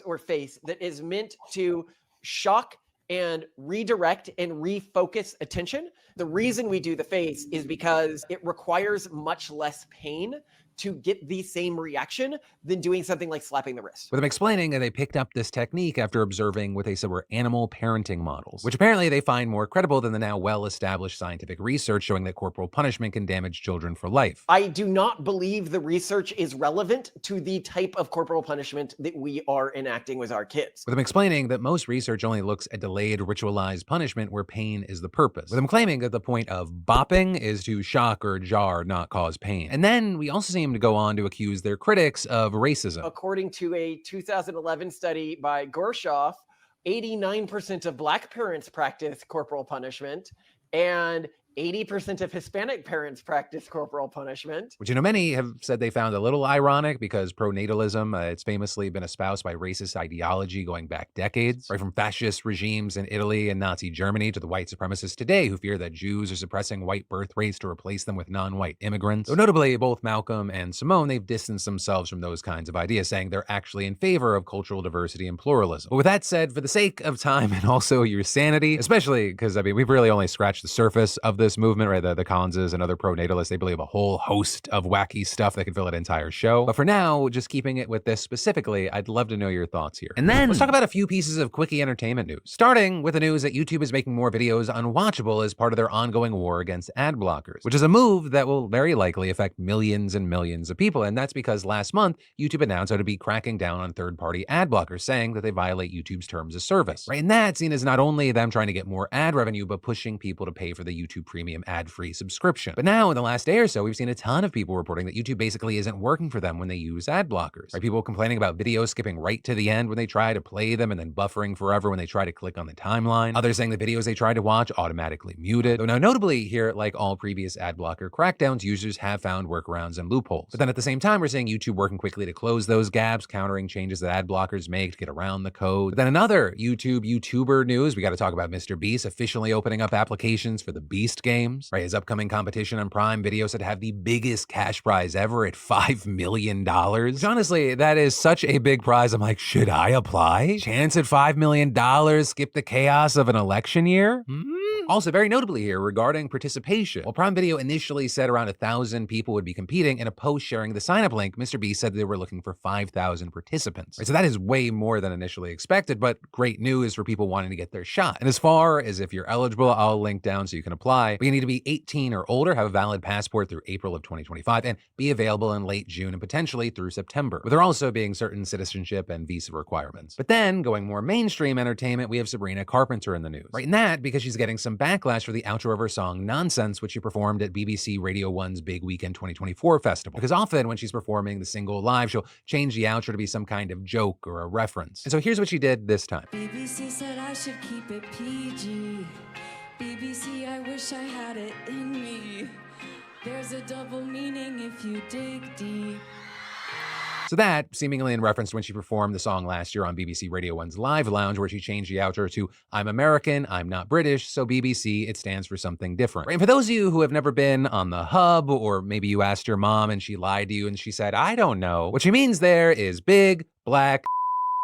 or face that is meant to shock and redirect and refocus attention. The reason we do the face is because it requires much less pain to get the same reaction than doing something like slapping the wrist. With them explaining that they picked up this technique after observing what they said were animal parenting models, which apparently they find more credible than the now well-established scientific research showing that corporal punishment can damage children for life. I do not believe the research is relevant to the type of corporal punishment that we are enacting with our kids. With them explaining that most research only looks at delayed ritualized punishment where pain is the purpose. With them claiming that the point of bopping is to shock or jar, not cause pain. And then we also see him to go on to accuse their critics of racism. According to a 2011 study by Gershoff, 89% of Black parents practice corporal punishment, and 80% of Hispanic parents practice corporal punishment. Which, many have said they found a little ironic because pronatalism, it's famously been espoused by racist ideology going back decades, right from fascist regimes in Italy and Nazi Germany to the white supremacists today who fear that Jews are suppressing white birth rates to replace them with non-white immigrants. Though notably, both Malcolm and Simone, they've distanced themselves from those kinds of ideas, saying they're actually in favor of cultural diversity and pluralism. But with that said, for the sake of time and also your sanity, especially because, we've really only scratched the surface of this movement, right? The Collinses and other pronatalists, they believe a whole host of wacky stuff that could fill an entire show. But for now, just keeping it with this specifically, I'd love to know your thoughts here. And then let's talk about a few pieces of quickie entertainment news. Starting with the news that YouTube is making more videos unwatchable as part of their ongoing war against ad blockers, which is a move that will very likely affect millions and millions of people. And that's because last month, YouTube announced how to be cracking down on third-party ad blockers, saying that they violate YouTube's terms of service, right? And that's seen as not only them trying to get more ad revenue, but pushing people to pay for the YouTube Premium ad-free subscription. But now in the last day or so, we've seen a ton of people reporting that YouTube basically isn't working for them when they use ad blockers. Right? People complaining about videos skipping right to the end when they try to play them and then buffering forever when they try to click on the timeline. Others saying the videos they try to watch automatically muted. Though now notably here, like all previous ad blocker crackdowns, users have found workarounds and loopholes. But then at the same time, we're seeing YouTube working quickly to close those gaps, countering changes that ad blockers make to get around the code. But then another YouTuber news, we got to talk about MrBeast officially opening up applications for the Beast games. Right, his upcoming competition on Prime Video said to have the biggest cash prize ever at $5 million. Which honestly, that is such a big prize. I'm like, should I apply? Chance at $5 million, skip the chaos of an election year? Also, very notably here, regarding participation, while Prime Video initially said around 1,000 people would be competing, in a post sharing the sign-up link, MrBeast said they were looking for 5,000 participants. Right, so that is way more than initially expected, but great news for people wanting to get their shot. And as far as if you're eligible, I'll link down so you can apply. But you need to be 18 or older, have a valid passport through April of 2025, and be available in late June and potentially through September. But there also being certain citizenship and visa requirements. But then, going more mainstream entertainment, we have Sabrina Carpenter in the news. Right, and that because she's getting some backlash for the outro of her song Nonsense, which she performed at BBC Radio 1's Big Weekend 2024 festival. Because often when she's performing the single live, she'll change the outro to be some kind of joke or a reference. And so here's what she did this time. BBC said I should keep it PG. BBC, I wish I had it in me. There's a double meaning if you dig deep. So that, seemingly in reference to when she performed the song last year on BBC Radio 1's Live Lounge, where she changed the outro to I'm American, I'm not British, so BBC, it stands for something different. Right? And for those of you who have never been on the hub, or maybe you asked your mom and she lied to you and she said, I don't know, what she means there is big, black,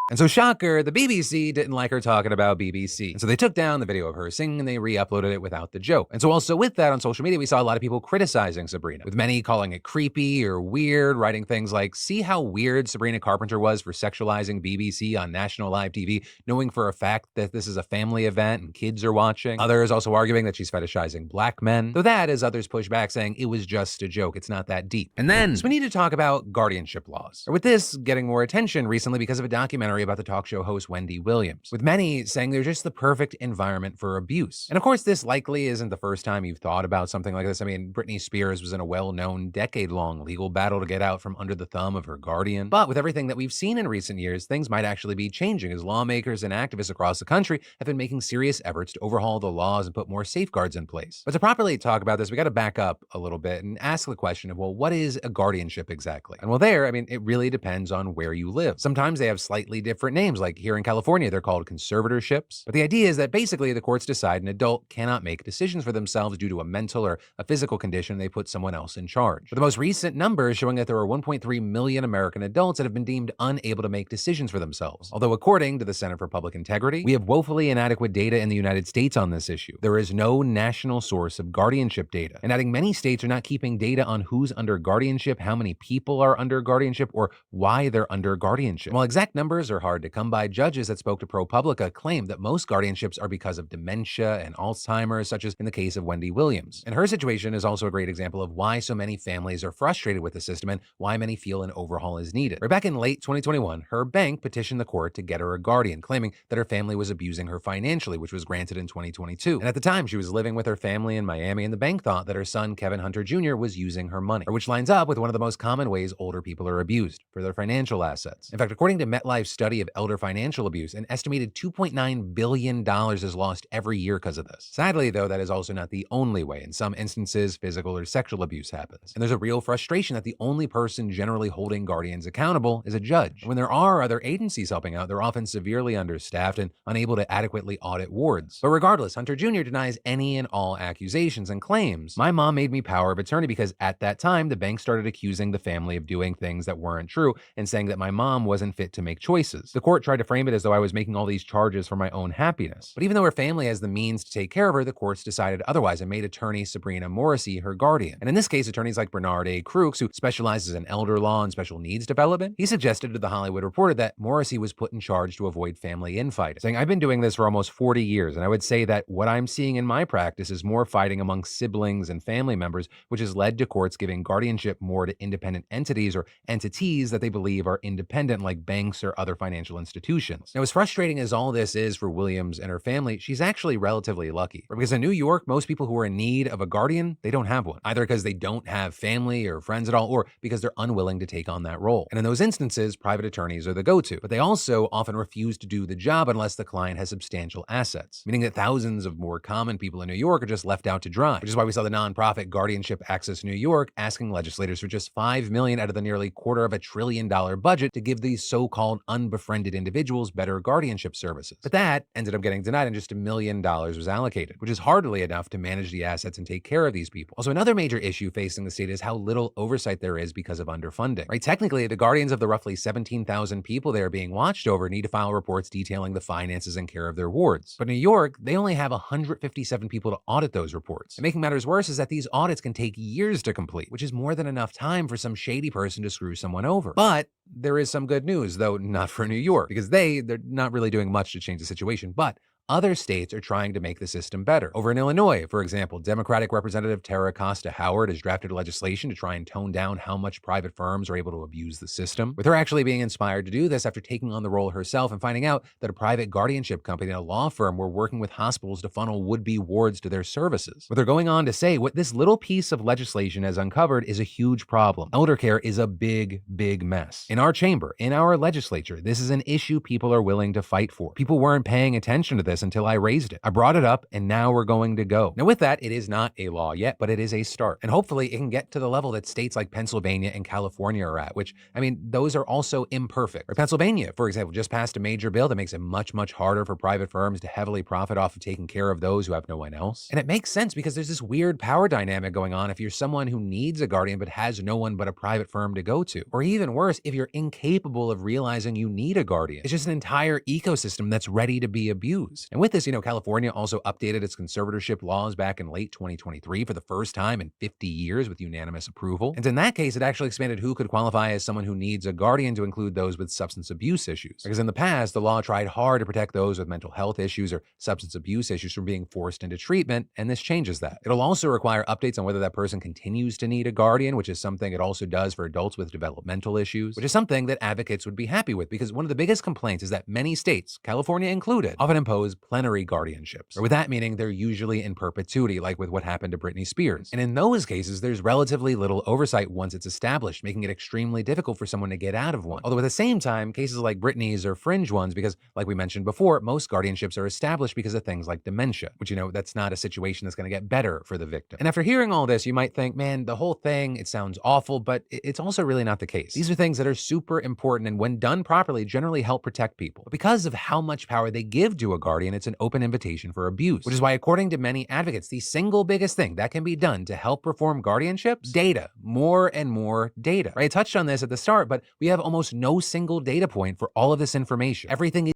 and so shocker, the BBC didn't like her talking about BBC. And so they took down the video of her singing and they re-uploaded it without the joke. And so also with that on social media, we saw a lot of people criticizing Sabrina, with many calling it creepy or weird, writing things like, see how weird Sabrina Carpenter was for sexualizing BBC on national live TV, knowing for a fact that this is a family event and kids are watching. Others also arguing that she's fetishizing black men. Though that, as others push back, saying it was just a joke, it's not that deep. And then, so we need to talk about guardianship laws. Or with this getting more attention recently because of a documentary about the talk show host Wendy Williams, with many saying they're just the perfect environment for abuse. And of course, this likely isn't the first time you've thought about something like this. I mean, Britney Spears was in a well-known decade-long legal battle to get out from under the thumb of her guardian. But with everything that we've seen in recent years, things might actually be changing as lawmakers and activists across the country have been making serious efforts to overhaul the laws and put more safeguards in place. But to properly talk about this, we got to back up a little bit and ask the question of, well, what is a guardianship exactly? And well, there, I mean, it really depends on where you live. Sometimes they have slightly different names, like here in California, they're called conservatorships. But the idea is that basically the courts decide an adult cannot make decisions for themselves due to a mental or a physical condition. They put someone else in charge. But the most recent numbers showing that there are 1.3 million American adults that have been deemed unable to make decisions for themselves. Although according to the Center for Public Integrity, we have woefully inadequate data in the United States on this issue. There is no national source of guardianship data. And adding many states are not keeping data on who's under guardianship, how many people are under guardianship, or why they're under guardianship. And while exact numbers are hard to come by, judges that spoke to ProPublica claim that most guardianships are because of dementia and Alzheimer's, such as in the case of Wendy Williams. And her situation is also a great example of why so many families are frustrated with the system and why many feel an overhaul is needed. Right back in late 2021, her bank petitioned the court to get her a guardian, claiming that her family was abusing her financially, which was granted in 2022. And at the time, she was living with her family in Miami, and the bank thought that her son, Kevin Hunter Jr., was using her money, which lines up with one of the most common ways older people are abused, for their financial assets. In fact, according to MetLife's study of elder financial abuse, an estimated $2.9 billion is lost every year because of this. Sadly, though, that is also not the only way. In some instances, physical or sexual abuse happens. And there's a real frustration that the only person generally holding guardians accountable is a judge. And when there are other agencies helping out, they're often severely understaffed and unable to adequately audit wards. But regardless, Hunter Jr. denies any and all accusations and claims, "My mom made me power of attorney because at that time, the bank started accusing the family of doing things that weren't true and saying that my mom wasn't fit to make choices. The court tried to frame it as though I was making all these charges for my own happiness." But even though her family has the means to take care of her, the courts decided otherwise and made attorney Sabrina Morrissey her guardian. And in this case, attorneys like Bernard A. Crooks, who specializes in elder law and special needs development, he suggested to The Hollywood Reporter that Morrissey was put in charge to avoid family infighting, saying, "I've been doing this for almost 40 years, and I would say that what I'm seeing in my practice is more fighting among siblings and family members, which has led to courts giving guardianship more to independent entities or entities that they believe are independent, like banks or other financial institutions." Now, as frustrating as all this is for Williams and her family, she's actually relatively lucky. Because in New York, most people who are in need of a guardian, they don't have one, either because they don't have family or friends at all, or because they're unwilling to take on that role. And in those instances, private attorneys are the go-to, but they also often refuse to do the job unless the client has substantial assets, meaning that thousands of more common people in New York are just left out to dry, which is why we saw the nonprofit Guardianship Access New York asking legislators for just $5 million out of the nearly $250 billion budget to give these so-called unbefriended individuals better guardianship services. But that ended up getting denied, and just $1 million was allocated, which is hardly enough to manage the assets and take care of these people. Also, another major issue facing the state is how little oversight there is because of underfunding. Right? Technically, the guardians of the roughly 17,000 people they are being watched over need to file reports detailing the finances and care of their wards. But in New York, they only have 157 people to audit those reports. And making matters worse is that these audits can take years to complete, which is more than enough time for some shady person to screw someone over. But there is some good news, though not for New York, because they're not really doing much to change the situation. But other states are trying to make the system better. Over in Illinois, for example, Democratic Representative Tara Costa Howard has drafted legislation to try and tone down how much private firms are able to abuse the system, with her actually being inspired to do this after taking on the role herself and finding out that a private guardianship company and a law firm were working with hospitals to funnel would-be wards to their services. With her going on to say what this little piece of legislation has uncovered is a huge problem. Elder care is a big, big mess. In our chamber, in our legislature, this is an issue people are willing to fight for. People weren't paying attention to this until I raised it. I brought it up, and now we're going to go. Now with that, it is not a law yet, but it is a start. And hopefully it can get to the level that states like Pennsylvania and California are at, which, I mean, those are also imperfect. Or Pennsylvania, for example, just passed a major bill that makes it much, much harder for private firms to heavily profit off of taking care of those who have no one else. And it makes sense because there's this weird power dynamic going on if you're someone who needs a guardian but has no one but a private firm to go to. Or even worse, if you're incapable of realizing you need a guardian. It's just an entire ecosystem that's ready to be abused. And with this, California also updated its conservatorship laws back in late 2023 for the first time in 50 years with unanimous approval. And in that case, it actually expanded who could qualify as someone who needs a guardian to include those with substance abuse issues. Because in the past, the law tried hard to protect those with mental health issues or substance abuse issues from being forced into treatment, and this changes that. It'll also require updates on whether that person continues to need a guardian, which is something it also does for adults with developmental issues, which is something that advocates would be happy with, because one of the biggest complaints is that many states, California included, often impose as plenary guardianships, or with that meaning they're usually in perpetuity, like with what happened to Britney Spears. And in those cases, there's relatively little oversight once it's established, making it extremely difficult for someone to get out of one. Although at the same time, cases like Britney's are fringe ones because, like we mentioned before, most guardianships are established because of things like dementia, which, that's not a situation that's going to get better for the victim. And after hearing all this, you might think, man, the whole thing, it sounds awful, but it's also really not the case. These are things that are super important and when done properly, generally help protect people. But because of how much power they give to a guardian, it's an open invitation for abuse, which is why, according to many advocates, the single biggest thing that can be done to help perform guardianships, data, more and more data. Right? I touched on this at the start, but we have almost no single data point for all of this information. Everything